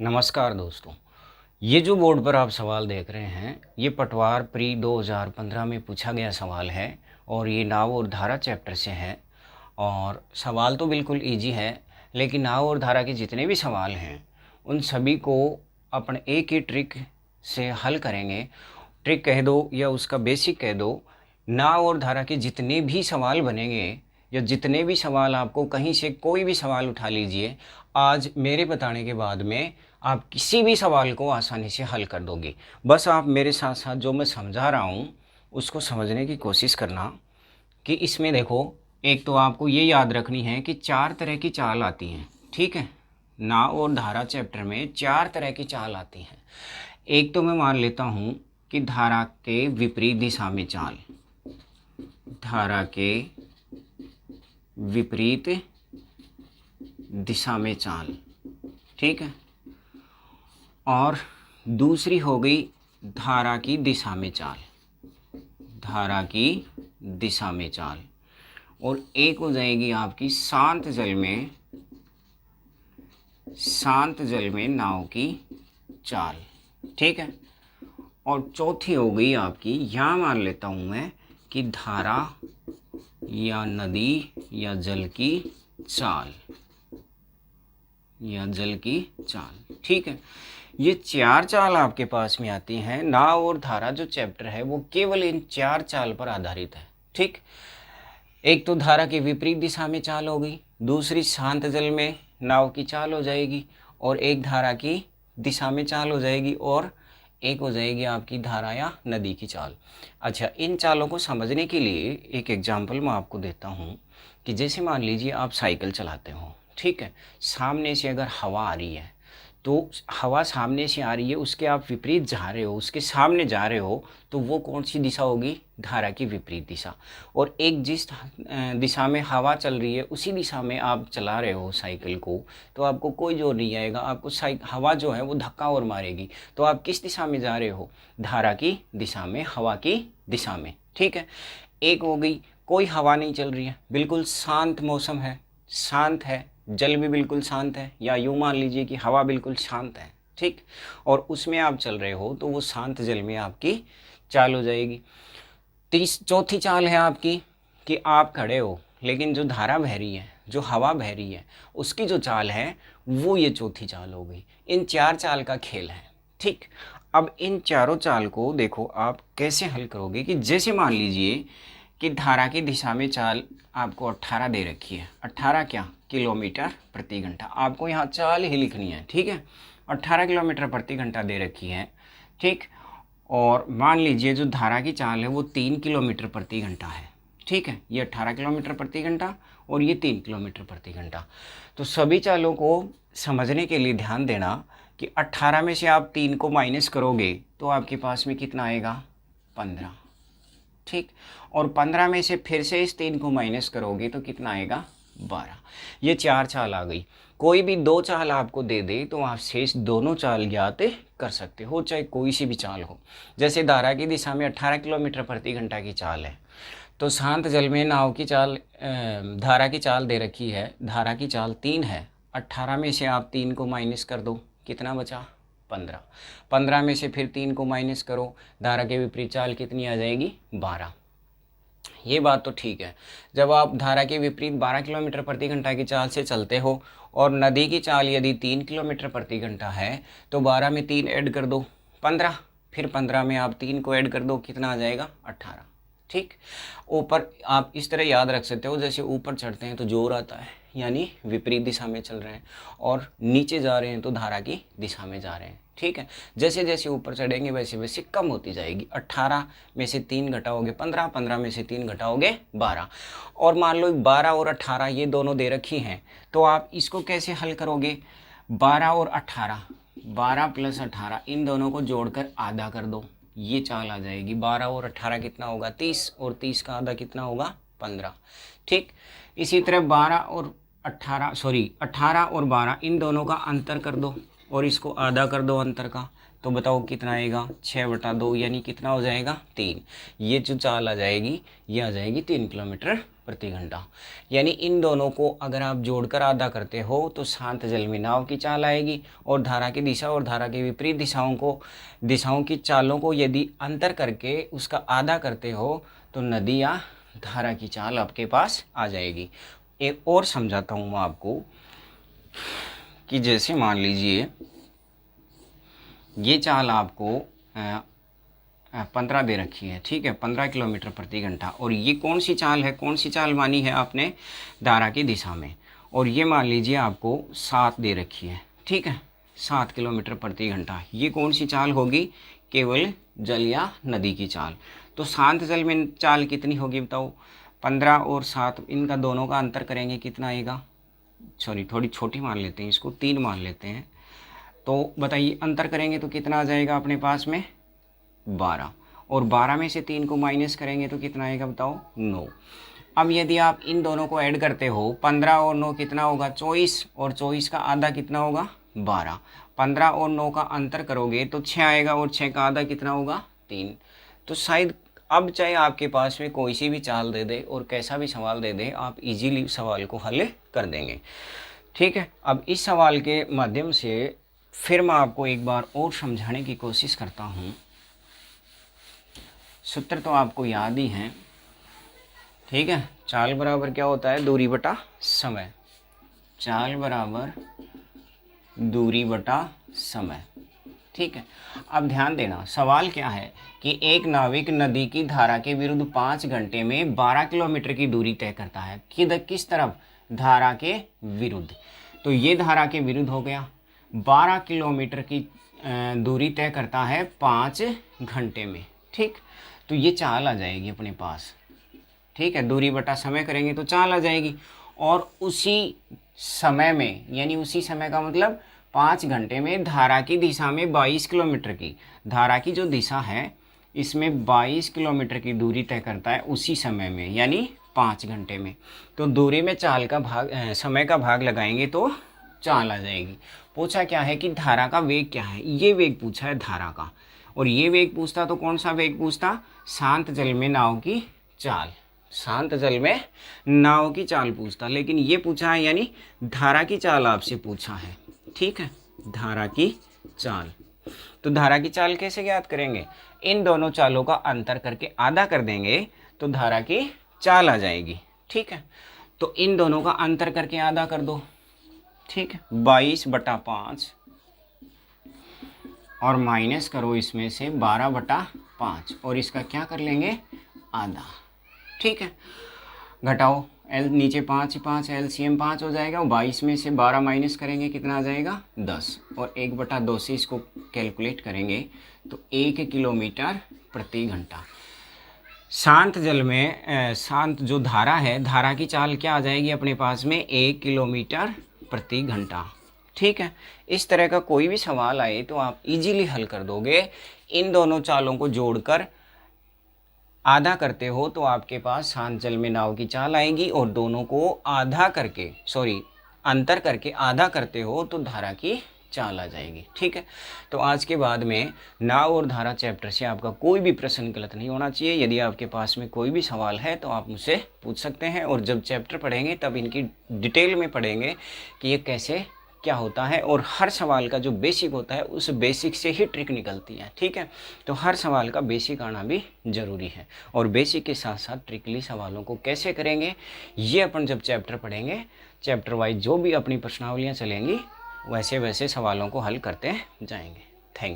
नमस्कार दोस्तों। ये जो बोर्ड पर आप सवाल देख रहे हैं, ये पटवार प्री 2015 में पूछा गया सवाल है और ये नाव और धारा चैप्टर से है। और सवाल तो बिल्कुल इजी है, लेकिन नाव और धारा के जितने भी सवाल हैं उन सभी को अपन एक ही ट्रिक से हल करेंगे। ट्रिक कह दो या उसका बेसिक कह दो। नाव और धारा के जितने भी सवाल बनेंगे या जितने भी सवाल आपको कहीं से कोई भी सवाल उठा लीजिए, आज मेरे बताने के बाद में आप किसी भी सवाल को आसानी से हल कर दोगे। बस आप मेरे साथ साथ जो मैं समझा रहा हूँ उसको समझने की कोशिश करना। कि इसमें देखो, एक तो आपको ये याद रखनी है कि 4 तरह की चाल आती हैं, ठीक है। नाव और धारा चैप्टर में 4 तरह की चाल आती हैं। एक तो मैं मान लेता हूँ कि धारा के विपरीत दिशा में चाल, धारा के विपरीत दिशा में चाल, ठीक है। और दूसरी हो गई धारा की दिशा में चाल, धारा की दिशा में चाल। और एक हो जाएगी आपकी शांत जल में नाव की चाल, ठीक है। और चौथी हो गई आपकी, यहाँ मान लेता हूँ मैं कि धारा या नदी या जल की चाल, या जल की चाल, ठीक है। ये 4 चाल आपके पास में आती हैं। नाव और धारा जो चैप्टर है वो केवल इन 4 चाल पर आधारित है, ठीक। एक तो धारा की विपरीत दिशा में चाल हो गई, दूसरी शांत जल में नाव की चाल हो जाएगी, और एक धारा की दिशा में चाल हो जाएगी, और एक हो जाएगी आपकी धारा या नदी की चाल। अच्छा, इन चालों को समझने के लिए एक एग्जाम्पल मैं आपको देता हूँ कि जैसे मान लीजिए आप साइकिल चलाते हो, ठीक है। सामने से अगर हवा आ रही है, तो हवा सामने से आ रही है, उसके आप विपरीत जा रहे हो, उसके सामने जा रहे हो, तो वो कौन सी दिशा होगी? धारा की विपरीत दिशा। और एक जिस दिशा में हवा चल रही है उसी दिशा में आप चला रहे हो साइकिल को, तो आपको कोई जोर नहीं आएगा, आपको हवा जो है वो धक्का और मारेगी। तो आप किस दिशा में जा रहे हो? धारा की दिशा में, हवा की दिशा में, ठीक है। एक हो गई, कोई हवा नहीं चल रही है, बिल्कुल शांत मौसम है, शांत है, जल भी बिल्कुल शांत है, या यूँ मान लीजिए कि हवा बिल्कुल शांत है, ठीक। और उसमें आप चल रहे हो, तो वो शांत जल में आपकी चाल हो जाएगी। चौथी चाल है आपकी कि आप खड़े हो, लेकिन जो धारा बह रही है, जो हवा बह रही है, उसकी जो चाल है वो ये चौथी चाल हो गई। इन 4 चाल का खेल है, ठीक। अब इन चारों चाल को देखो आप कैसे हल करोगे। कि जैसे मान लीजिए कि धारा की दिशा में चाल आपको 18 दे रखी है। 18 क्या? किलोमीटर प्रति घंटा। आपको यहाँ चाल ही लिखनी है, ठीक है। 18 किलोमीटर प्रति घंटा दे रखी है, ठीक। और मान लीजिए जो धारा की चाल है वो 3 किलोमीटर प्रति घंटा है, ठीक है। ये 18 किलोमीटर प्रति घंटा और ये 3 किलोमीटर प्रति घंटा। तो सभी चालों को समझने के लिए ध्यान देना कि 18 में से आप 3 को माइनस करोगे तो आपके पास में कितना आएगा? 15, ठीक। और 15 में से फिर से इस 3 को माइनस करोगे तो कितना आएगा? 12। ये 4 चाल आ गई। कोई भी 2 चाल आपको दे दे तो आप शेष दोनों चाल ज्ञात कर सकते हो, चाहे कोई सी भी चाल हो। जैसे धारा की दिशा में 18 किलोमीटर प्रति घंटा की चाल है, तो शांत जल में नाव की चाल, धारा की चाल दे रखी है, धारा की चाल 3 है। 18 में से आप 3 को माइनस कर दो, कितना बचा? 15। 15 में से फिर 3 को माइनस करो, धारा के विपरीत चाल कितनी आ जाएगी? 12। ये बात तो ठीक है। जब आप धारा के विपरीत 12 किलोमीटर प्रति घंटा की चाल से चलते हो और नदी की चाल यदि 3 किलोमीटर प्रति घंटा है, तो 12 में 3 ऐड कर दो, 15। फिर 15 में आप 3 को ऐड कर दो, कितना आ जाएगा? 18, ठीक। ऊपर आप इस तरह याद रख सकते हो, जैसे ऊपर चढ़ते हैं तो जोर आता है, यानी विपरीत दिशा में चल रहे हैं, और नीचे जा रहे हैं तो धारा की दिशा में जा रहे हैं, ठीक है। जैसे जैसे ऊपर चढ़ेंगे वैसे वैसे कम होती जाएगी। 18 में से 3 घटाओगे 15, 15 में से 3 घटाओगे 12। और मान लो 12 और 18 ये दोनों दे रखी हैं, तो आप इसको कैसे हल करोगे? 12 और 18, 12 प्लस 18, इन दोनों को जोड़कर आधा कर दो, ये चाल आ जाएगी। 12 और 18 कितना होगा? 30, और 30 का आधा कितना होगा? 15, ठीक। इसी तरह 18 और 12 इन दोनों का अंतर कर दो और इसको आधा कर दो अंतर का, तो बताओ कितना आएगा, 6/2 यानी कितना हो जाएगा 3। ये जो चाल आ जाएगी ये आ जाएगी 3 किलोमीटर प्रति घंटा। यानी इन दोनों को अगर आप जोड़कर आधा करते हो तो शांत जल में नाव की चाल आएगी, और धारा की दिशा और धारा के विपरीत दिशाओं की चालों को यदि अंतर करके उसका आधा करते हो तो नदी या धारा की चाल आपके पास आ जाएगी। एक और समझाता हूँ मैं आपको कि जैसे मान लीजिए ये चाल आपको 15 दे रखी है, ठीक है, 15 किलोमीटर प्रति घंटा। और ये कौन सी चाल है, कौन सी चाल मानी है आपने, धारा की दिशा में। और ये मान लीजिए आपको 7 दे रखी है, ठीक है, 7 किलोमीटर प्रति घंटा। ये कौन सी चाल होगी, केवल जल या नदी की चाल। तो शांत जल में चाल कितनी होगी बताओ, 15 और 7 इनका दोनों का अंतर करेंगे कितना आएगा, सॉरी थोड़ी छोटी मान लेते हैं इसको, 3 मान लेते हैं। तो बताइए अंतर करेंगे तो कितना आ जाएगा अपने पास में 12, और 12 में से 3 को माइनस करेंगे तो कितना आएगा बताओ 9। अब यदि आप इन दोनों को ऐड करते हो 15 और 9 कितना होगा 24, और 24 का आधा कितना होगा 12। 15 और 9 का अंतर करोगे तो 6 आएगा, और 6 का आधा कितना होगा 3। तो शायद अब चाहे आपके पास में कोई सी भी चाल दे दे और कैसा भी सवाल दे दे, आप इजीली सवाल को हल कर देंगे, ठीक है। अब इस सवाल के माध्यम से फिर मैं आपको एक बार और समझाने की कोशिश करता हूँ। सूत्र तो आपको याद ही है, ठीक है। चाल बराबर क्या होता है, दूरी बटा समय। चाल बराबर दूरी बटा समय, ठीक है। अब ध्यान देना, सवाल क्या है कि एक नाविक नदी की धारा के विरुद्ध 5 घंटे में 12 किलोमीटर की दूरी तय करता है। किस तरफ, धारा के विरुद्ध। तो ये धारा के विरुद्ध हो गया, 12 किलोमीटर की दूरी तय करता है 5 घंटे में, ठीक। तो ये चाल आ जाएगी अपने पास, ठीक है। दूरी बटा समय करेंगे तो चाल आ जाएगी। और उसी समय में, यानी उसी समय का मतलब 5 घंटे में धारा की दिशा में 22 किलोमीटर की, धारा की जो दिशा है इसमें 22 किलोमीटर की दूरी तय करता है उसी समय में, यानी 5 घंटे में। तो दूरी में चाल का भाग, समय का भाग लगाएंगे तो चाल आ जाएगी। पूछा क्या है कि धारा का वेग क्या है, ये वेग पूछा है धारा का। और ये वेग पूछता तो कौन सा वेग पूछता, शांत जल में नाव की चाल, शांत जल में नाव की चाल पूछता। लेकिन ये पूछा है यानी धारा की चाल आपसे पूछा है, ठीक है, धारा की चाल। तो धारा की चाल कैसे ज्ञात करेंगे, इन दोनों चालों का अंतर करके आधा कर देंगे तो धारा की चाल आ जाएगी, ठीक है। तो इन दोनों का अंतर करके आधा कर दो, ठीक है, 22/5 और माइनस करो इसमें से 12/5, और इसका क्या कर लेंगे आधा, ठीक है। घटाओ, एल नीचे 5 5 एलसीएम 5 हो जाएगा, और 22 में से 12 माइनस करेंगे कितना आ जाएगा 10, और 1/2 से इसको कैलकुलेट करेंगे तो 1 किलोमीटर प्रति घंटा। शांत जल में शांत जो धारा है, धारा की चाल क्या आ जाएगी अपने पास में 1 किलोमीटर प्रति घंटा, ठीक है। इस तरह का कोई भी सवाल आए तो आप इजीली हल कर दोगे। इन दोनों चालों को जोड़कर आधा करते हो तो आपके पास शांत जल में नाव की चाल आएगी, और दोनों को आधा करके, सॉरी अंतर करके आधा करते हो तो धारा की चाल आ जाएगी, ठीक है। तो आज के बाद में नाव और धारा चैप्टर से आपका कोई भी प्रश्न गलत नहीं होना चाहिए। यदि आपके पास में कोई भी सवाल है तो आप मुझसे पूछ सकते हैं, और जब चैप्टर पढ़ेंगे तब इनकी डिटेल में पढ़ेंगे कि ये कैसे क्या होता है, और हर सवाल का जो बेसिक होता है उस बेसिक से ही ट्रिक निकलती है, ठीक है। तो हर सवाल का बेसिक आना भी ज़रूरी है, और बेसिक के साथ साथ ट्रिकली सवालों को कैसे करेंगे ये अपन जब चैप्टर पढ़ेंगे, चैप्टर वाइज जो भी अपनी प्रश्नावलियाँ चलेंगी वैसे वैसे सवालों को हल करते जाएंगे। Thank you.